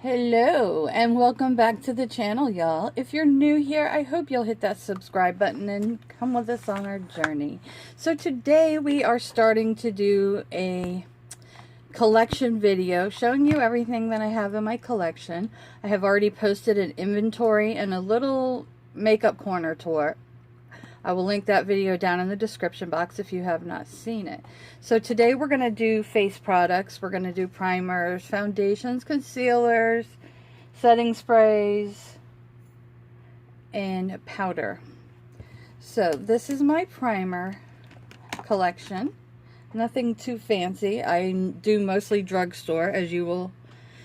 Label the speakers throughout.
Speaker 1: Hello and welcome back to the channel, y'all. If you're new here, I hope you'll hit that subscribe button and come with us on our journey. So today we are starting to do a collection video showing you everything that I have in my collection. I have already posted an inventory and a little makeup corner tour. I will link that video down in the description box if you have not seen it. So today we're going to do face products. We're going to do primers, foundations, concealers, setting sprays, and powder. So this is my primer collection. Nothing too fancy. I do mostly drugstore, as you will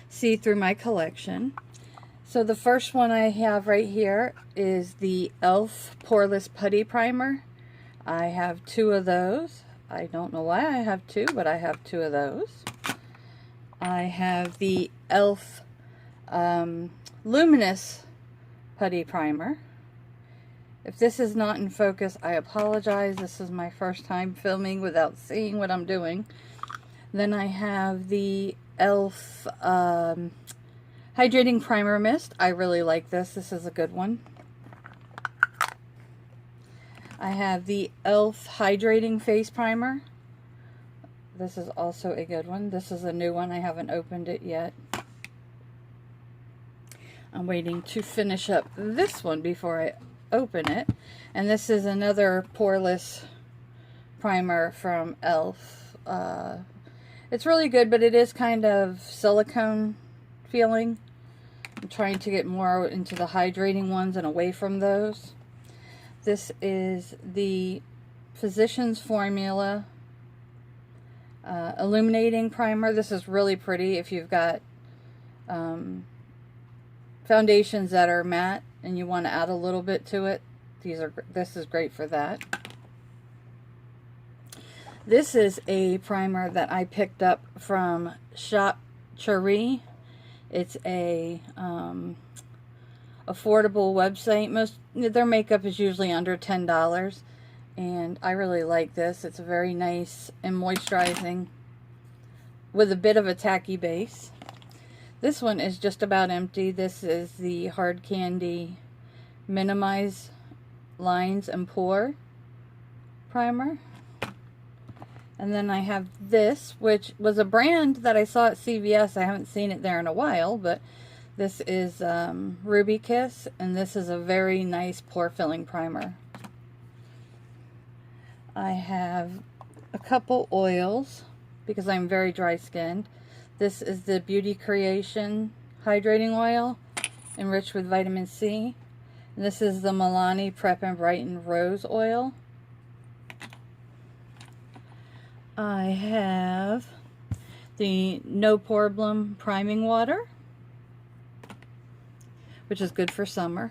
Speaker 1: see through my collection. So the first one I have right here is the e.l.f. Poreless Putty Primer. I have two of those. I don't know why I have two, but I have two of those. I have the e.l.f. Luminous Putty Primer. If this is not in focus, I apologize. This is my first time filming without seeing what I'm doing. Then I have the e.l.f. Hydrating Primer Mist. I really like this. This is a good one. I have the e.l.f. Hydrating Face Primer. This is also a good one. This is a new one. I haven't opened it yet. I'm waiting to finish up this one before I open it. And this is another poreless primer from e.l.f. It's really good, but it is kind of silicone feeling. I'm trying to get more into the hydrating ones and away from those. This is the Physicians Formula Illuminating Primer. This is really pretty if you've got foundations that are matte and you want to add a little bit to it. This is great for that. This is a primer that I picked up from Shop Cherie. It's a affordable website. Their makeup is usually under $10, and I really like this. It's very nice and moisturizing with a bit of a tacky base. This one is just about empty. This is the Hard Candy Minimize Lines and Pore Primer. And then I have this, which was a brand that I saw at CVS. I haven't seen it there in a while, but this is Ruby Kiss, and this is a very nice pore-filling primer. I have a couple oils because I'm very dry-skinned. This is the Beauty Creation Hydrating Oil, enriched with vitamin C. And this is the Milani Prep and Brighten Rose Oil. I have the No Problem Priming Water, which is good for summer.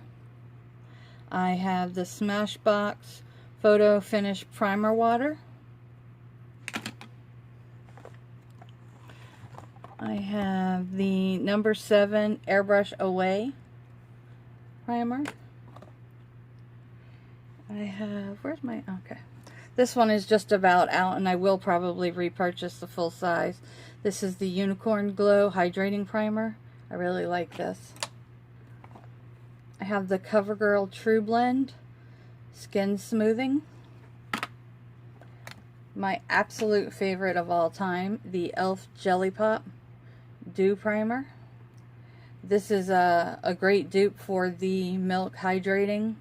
Speaker 1: I have the Smashbox Photo Finish Primer Water. I have the number 7 Airbrush Away Primer. I have, where's my, okay. This one is just about out, and I will probably repurchase the full size. This is the Unicorn Glow Hydrating Primer. I really like this. I have the CoverGirl True Blend Skin Smoothing. My absolute favorite of all time, the e.l.f. Jelly Pop Dew Primer. This is a great dupe for the Milk Hydrating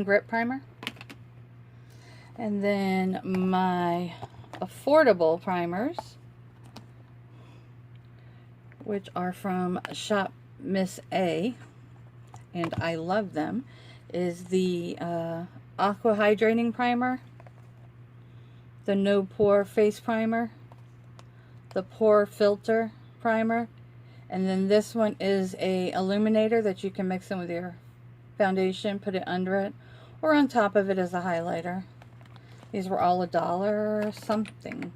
Speaker 1: Grip Primer. And then my affordable primers, which are from Shop Miss A, and I love them, is the Aqua Hydrating Primer, the No Pore Face Primer, the Pore Filter Primer, and then this one is a illuminator that you can mix in with your foundation, put it under it, or on top of it as a highlighter. These were all $1 or something,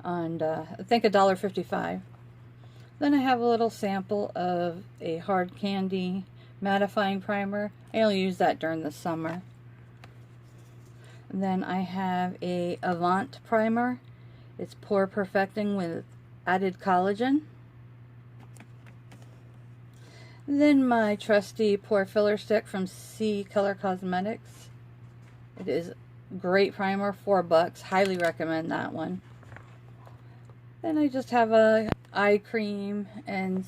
Speaker 1: and I think $1.55. Then I have a little sample of a Hard Candy mattifying primer. I only use that during the summer. And then I have a Avant primer. It's pore perfecting with added collagen. Then my trusty pore filler stick from C Color Cosmetics. It is great primer, $4. Highly recommend that one. Then I just have a eye cream and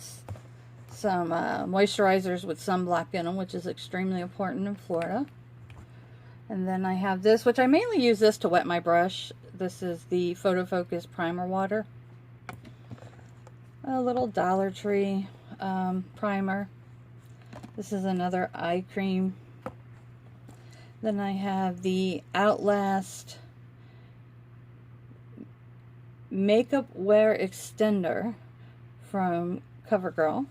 Speaker 1: some moisturizers with sunblock in them, which is extremely important in Florida. And then I have this, which I mainly use this to wet my brush. This is the Photo Focus Primer Water. A little Dollar Tree primer. This is another eye cream. Then I have the Outlast Makeup Wear Extender from CoverGirl.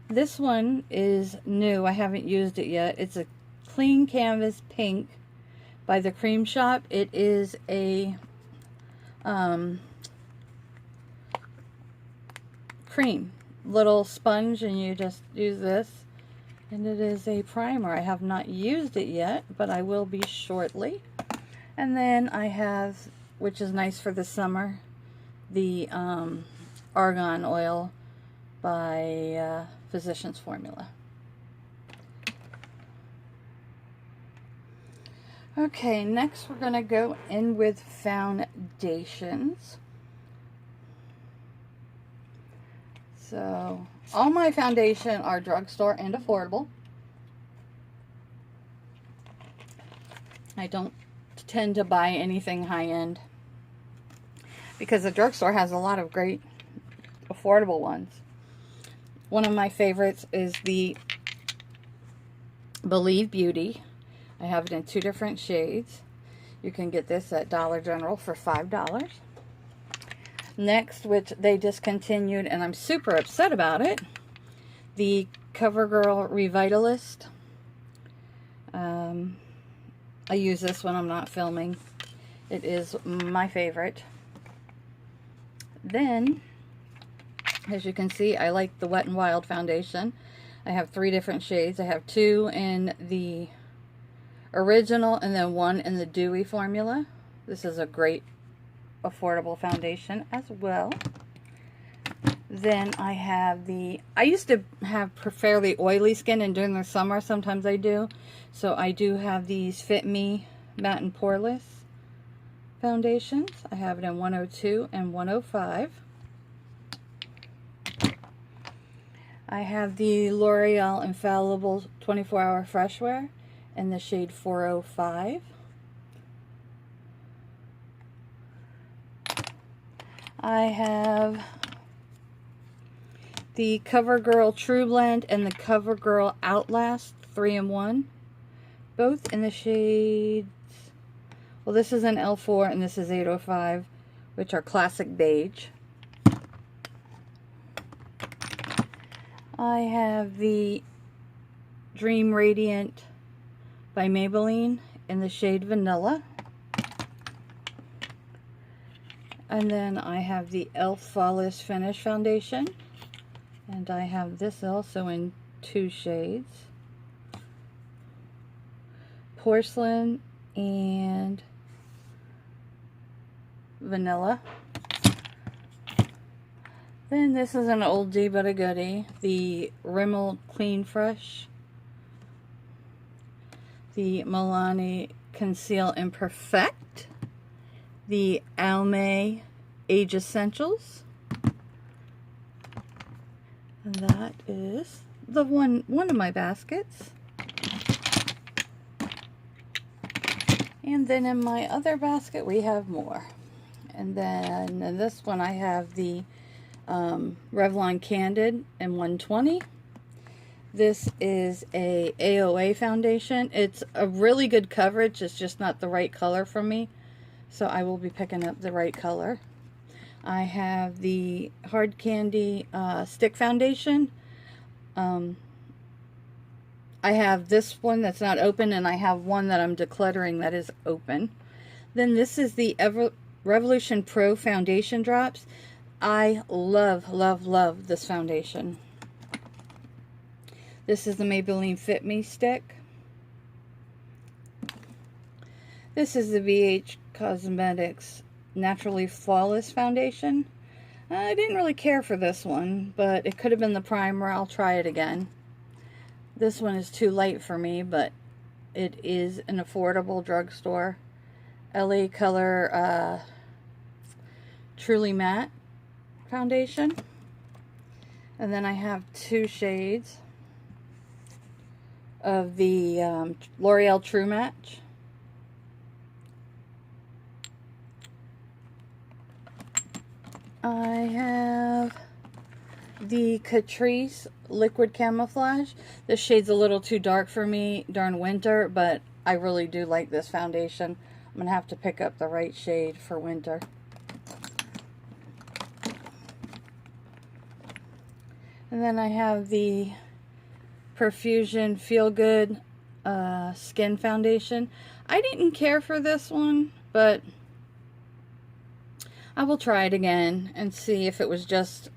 Speaker 1: This one is new. I haven't used it yet. It's a Clean Canvas Pink by the Cream Shop. It is a cream little sponge, and you just use this, and it is a primer. I have not used it yet, but I will be shortly. And then I have, which is nice for the summer, the argan oil by Physicians Formula. Okay, next we're going to go in with foundations. So, all my foundation are drugstore and affordable. I don't tend to buy anything high-end because the drugstore has a lot of great affordable ones. One of my favorites is the Believe Beauty. I have it in 2 different shades. You can get this at Dollar General for $5. Next, which they discontinued, and I'm super upset about it, the CoverGirl Revitalist. I use this when I'm not filming. It is my favorite. Then, as you can see, I like the Wet n Wild foundation. I have 3 different shades. I have 2 in the original and then 1 in the dewy formula. This is a great affordable foundation as well. Then I have I used to have fairly oily skin, and during the summer sometimes I do. So I do have these Fit Me Matte and Poreless foundations. I have it in 102 and 105. I have the L'Oreal Infallible 24-Hour Fresh Wear in the shade 405. I have the CoverGirl True Blend and the CoverGirl Outlast 3-in-1, both in the shades, well, this is an L4 and this is 805, which are classic beige. I have the Dream Radiant by Maybelline in the shade Vanilla. And then I have the e.l.f. Flawless Finish Foundation. And I have this also in 2 shades. Porcelain and Vanilla. Then this is an oldie but a goodie. The Rimmel Clean Fresh. The Milani Conceal and Perfect. The Almay Age Essentials. And that is the one of my baskets. And then in my other basket we have more. And then in this one I have the Revlon Candid in 120. This is a AOA foundation. It's a really good coverage. It's just not the right color for me. So I will be picking up the right color. I have the Hard Candy Stick Foundation. I have this one that's not open, and I have one that I'm decluttering that is open. Then this is the Revolution Pro Foundation Drops. I love, love, love this foundation. This is the Maybelline Fit Me stick. This is the BH Cosmetics Naturally Flawless Foundation. I didn't really care for this one, but it could have been the primer. I'll try it again. This one is too light for me, but it is an affordable drugstore. LA Color Truly Matte foundation. And then I have 2 shades of the L'Oreal True Match. I have the Catrice Liquid Camouflage. This shade's a little too dark for me during winter, but I really do like this foundation. I'm going to have to pick up the right shade for winter. And then I have the Perfusion Feel Good Skin Foundation. I didn't care for this one, but I will try it again and see if it was just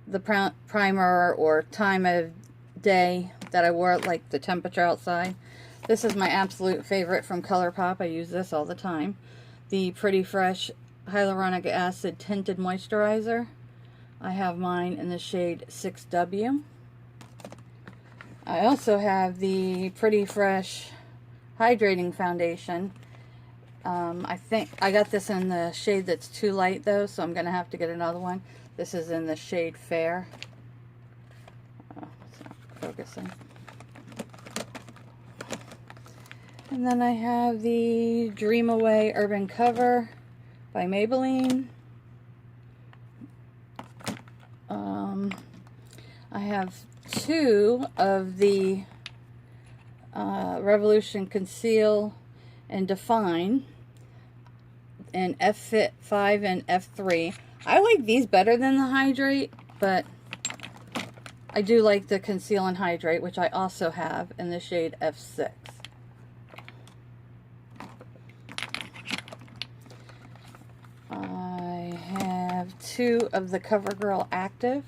Speaker 1: the primer or time of day that I wore it, like the temperature outside. This is my absolute favorite from ColourPop. I use this all the time. The Pretty Fresh Hyaluronic Acid Tinted Moisturizer. I have mine in the shade 6W. I also have the Pretty Fresh Hydrating Foundation. I think I got this in the shade that's too light though, so I'm going to have to get another one. This is in the shade Fair. Oh, it's not focusing. And then I have the Dream Away Urban Cover by Maybelline. I have 2 of the Revolution Conceal and Define in F-Fit 5 and F3. I like these better than the Hydrate, but I do like the Conceal and Hydrate, which I also have in the shade F6. I have 2 of the CoverGirl Active.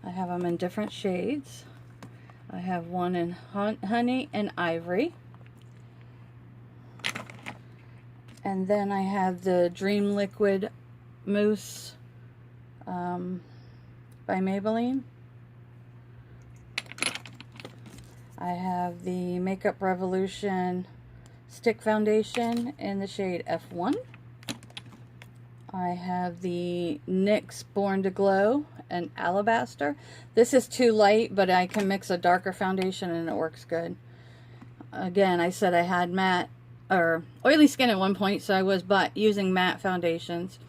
Speaker 1: I have them in different shades. I have one in Honey and Ivory. And then I have the Dream Liquid Mousse by Maybelline. I have the Makeup Revolution Stick Foundation in the shade F1. I have the NYX Born to Glow and Alabaster. This is too light, but I can mix a darker foundation and it works good. Again, I said I had matte or oily skin at one point, so I was using matte foundations.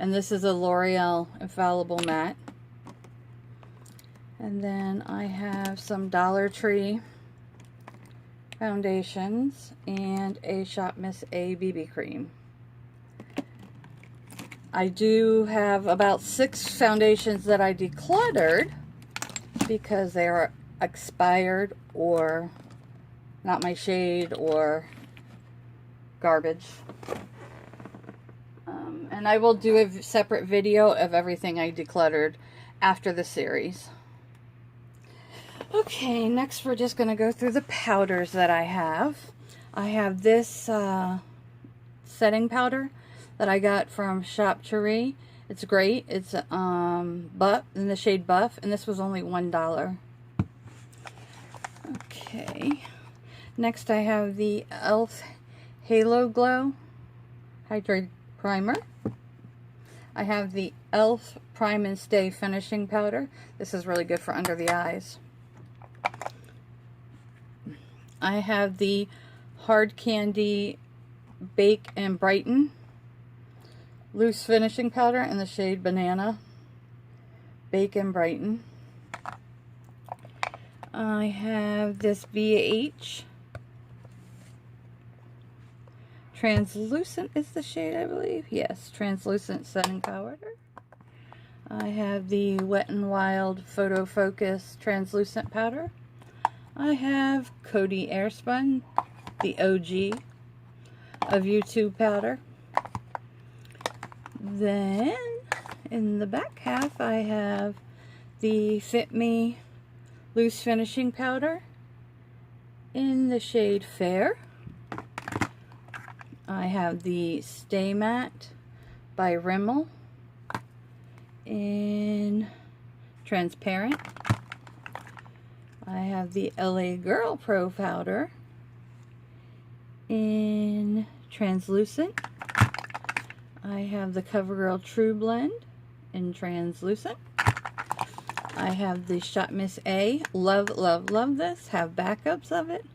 Speaker 1: And this is a L'Oreal Infallible Matte. And then I have some Dollar Tree foundations and a Shop Miss A BB cream. I do have about 6 foundations that I decluttered because they are expired or not my shade or garbage. And I will do a separate video of everything I decluttered after the series. Okay, next we're just going to go through the powders that I have. I have this setting powder that I got from Shop Cherie. It's great. It's buff in the shade Buff, and this was only $1. Okay. Next I have the e.l.f. Halo Glow Hydrate Primer. I have the e.l.f. Prime and Stay Finishing Powder. This is really good for under the eyes. I have the Hard Candy Bake and Brighten Loose Finishing Powder in the shade Banana. Bake and Brighten. I have this BH Translucent is the shade, I believe. Yes, Translucent Setting Powder. I have the Wet n Wild Photo Focus Translucent Powder. I have Coty Airspun, the OG of YouTube powder. Then, in the back half, I have the Fit Me Loose Finishing Powder in the shade Fair. I have the Stay Matte by Rimmel transparent. I have the LA Girl Pro Powder in translucent. I have the CoverGirl True Blend in translucent. I have the Shop Miss A, love, love, love this, have backups of it,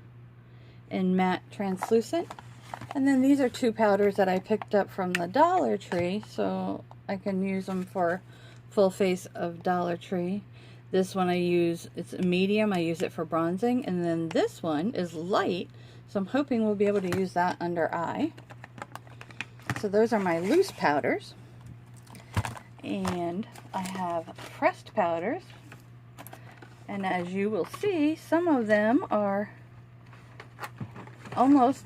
Speaker 1: in matte translucent. And then these are two powders that I picked up from the Dollar Tree, so I can use them for full face of Dollar Tree. This one I use, it's a medium, I use it for bronzing, and then this one is light, so I'm hoping we'll be able to use that under eye. So those are my loose powders. And I have pressed powders, and as you will see, some of them are almost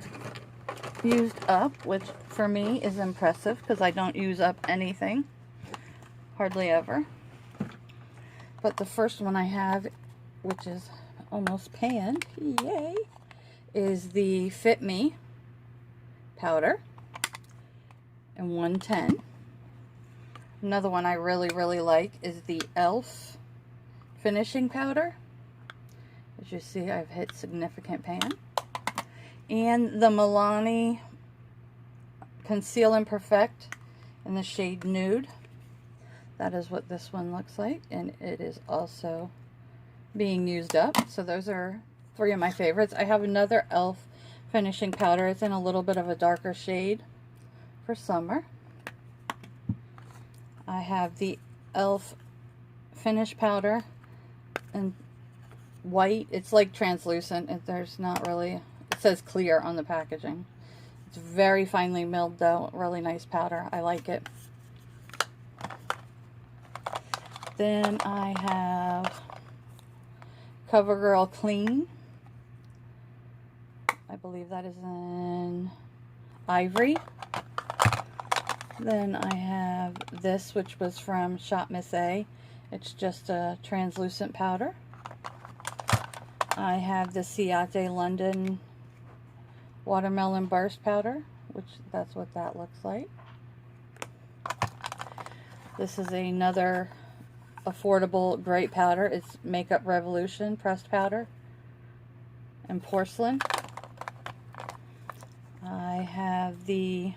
Speaker 1: used up, which for me is impressive because I don't use up anything, hardly ever. But the first one I have, which is almost panned, yay, is the Fit Me powder in 110. Another one I really, really like is the e.l.f. finishing powder. As you see, I've hit significant pan. And the Milani Conceal and Perfect in the shade Nude. That is what this one looks like, and it is also being used up. So those are three of my favorites. I have another e.l.f. finishing powder. It's in a little bit of a darker shade for summer. I have the e.l.f. finish powder in white. It's like translucent. There's not really, it says clear on the packaging. It's very finely milled though. Really nice powder. I like it. Then I have CoverGirl Clean. I believe that is in Ivory. Then I have this, which was from Shop Miss A. It's just a translucent powder. I have the Ciate London Watermelon Burst powder, which that's what that looks like. This is another affordable great powder. It's Makeup Revolution pressed powder and porcelain. I have the,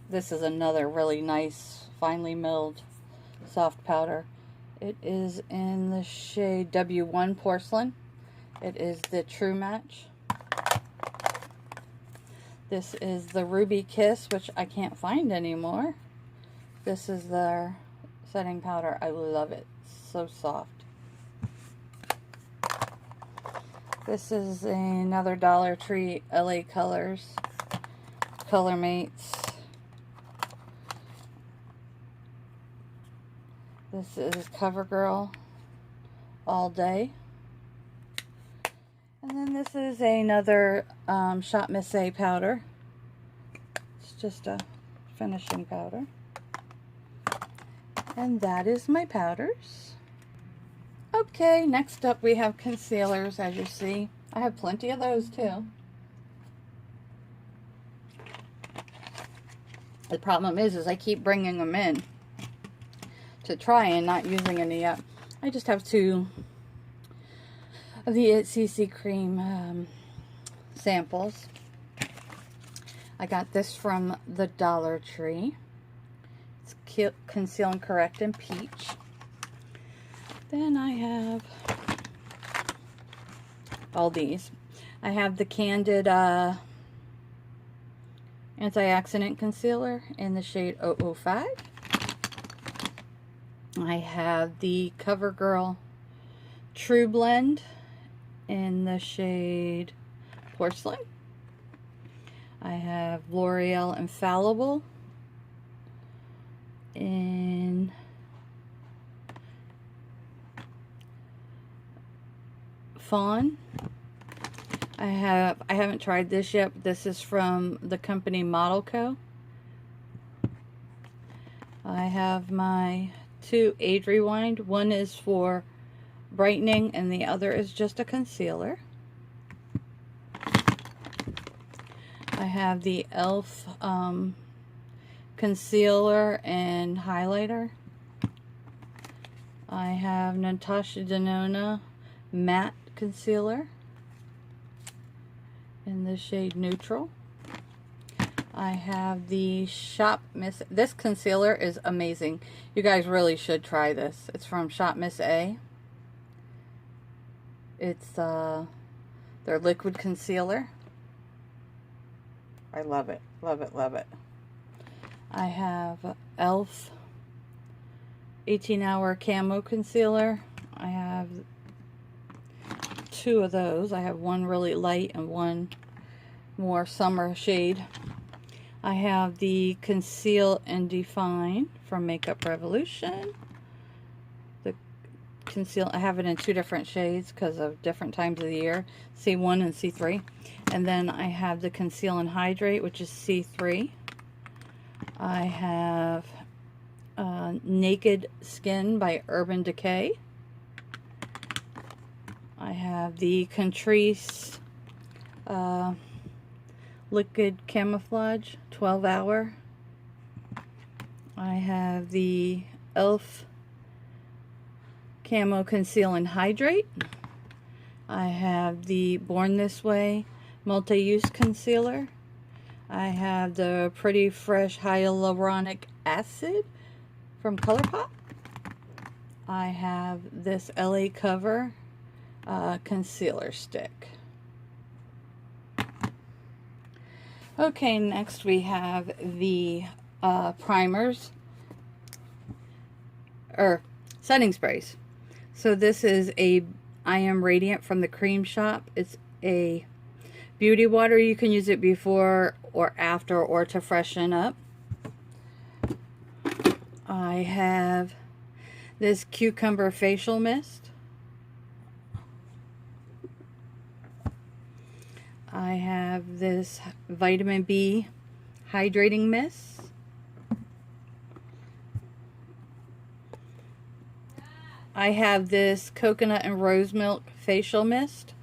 Speaker 1: this is another really nice finely milled soft powder. It is in the shade W1 Porcelain. It is the True Match. This is the Ruby Kiss, which I can't find anymore. This is their setting powder. I love it. It's so soft. This is another Dollar Tree LA Colors Color Mates. This is CoverGirl All Day. And then this is another Shop Miss A powder. It's just a finishing powder. And that is my powders. Okay, next up we have concealers, as you see. I have plenty of those too. The problem is I keep bringing them in to try and not using any yet. I just have two of the CC Cream samples. I got this from the Dollar Tree. It's Conceal and Correct in Peach. Then I have all these. I have the Candid Antioxidant Concealer in the shade 005. I have the CoverGirl True Blend in the shade Porcelain. I have L'Oreal Infallible in Fawn. I haven't tried this yet, but this is from the company Model Co. I have my two Age Rewind. One is for brightening and the other is just a concealer. I have the e.l.f. Concealer and highlighter. I have Natasha Denona Matte Concealer in the shade Neutral. I have the Shop Miss. This concealer is amazing. You guys really should try this. It's from Shop Miss A. It's their liquid concealer. I love it. Love it, love it. I have e.l.f. 18-hour Camo Concealer. I have 2 of those. I have one really light and one more summer shade. I have the Conceal and Define from Makeup Revolution. The conceal, I have it in 2 different shades because of different times of the year, C1 and C3. And then I have the Conceal and Hydrate, which is C3. I have Naked Skin by Urban Decay. I have the Catrice Liquid Camouflage 12-hour. I have the e.l.f. Camo Conceal and Hydrate. I have the Born This Way Multi-Use Concealer. I have the Pretty Fresh Hyaluronic Acid from ColourPop. I have this LA Cover concealer stick. Okay, next we have the primers, or setting sprays. So this is a I Am Radiant from the Cream Shop. It's a beauty water. You can use it before or after or to freshen up. I have this Cucumber Facial Mist. I have this Vitamin B Hydrating Mist. I have this Coconut and Rose Milk Facial Mist.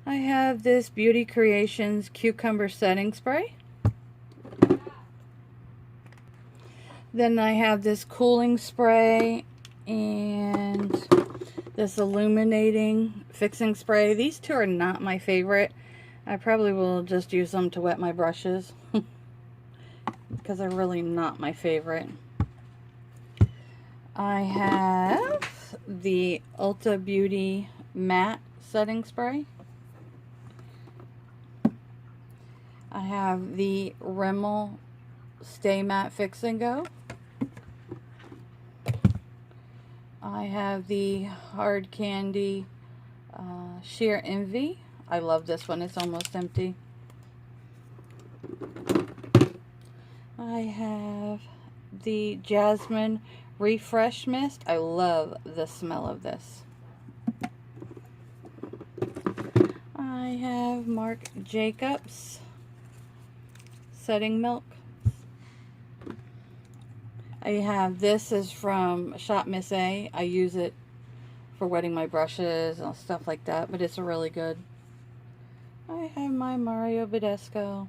Speaker 1: I have this Beauty Creations Cucumber Setting Spray. Then I have this Cooling Spray and this Illuminating Fixing Spray. These 2 are not my favorite. I probably will just use them to wet my brushes because they're really not my favorite. I have the Ulta Beauty Matte Setting Spray. I have the Rimmel Stay Matte Fix and Go. I have the Hard Candy Sheer Envy. I love this one. It's almost empty. I have the Jasmine Refresh Mist. I love the smell of this. I have Marc Jacobs Setting Milk. I have this is from Shop Miss A. I use it for wetting my brushes and stuff like that, but it's really good. I have my Mario Badescu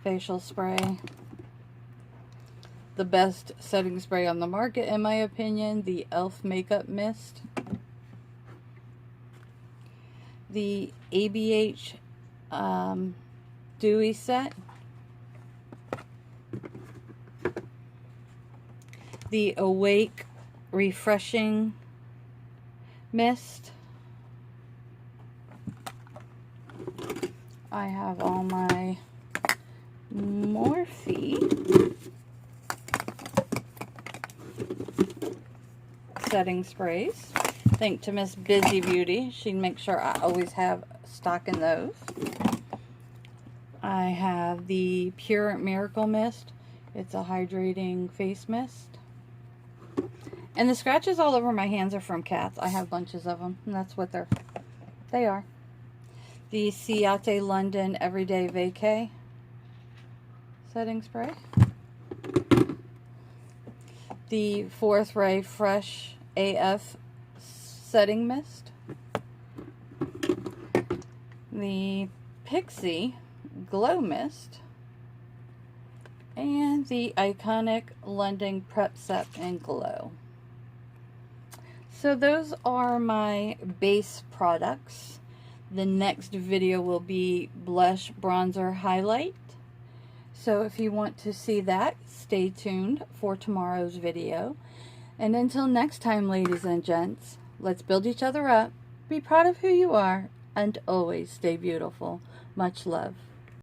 Speaker 1: facial spray. The best setting spray on the market, in my opinion, the e.l.f. Makeup Mist. The ABH Dewy Set. The Awake Refreshing Mist. I have all my Morphe setting sprays. Thank to Miss Busy Beauty. She'd make sure I always have stock in those. I have the Pure Miracle Mist. It's a hydrating face mist. And the scratches all over my hands are from cats. I have bunches of them, and that's what they are. The Ciate London Everyday Vacay setting spray. The Fourth Ray Fresh AF setting mist. The Pixi Glow Mist. and the iconic London Prep Set in Glow. So those are my base products. The next video will be blush, bronzer, highlight. So if you want to see that, stay tuned for tomorrow's video. And until next time, ladies and gents, let's build each other up, be proud of who you are, and always stay beautiful. Much love.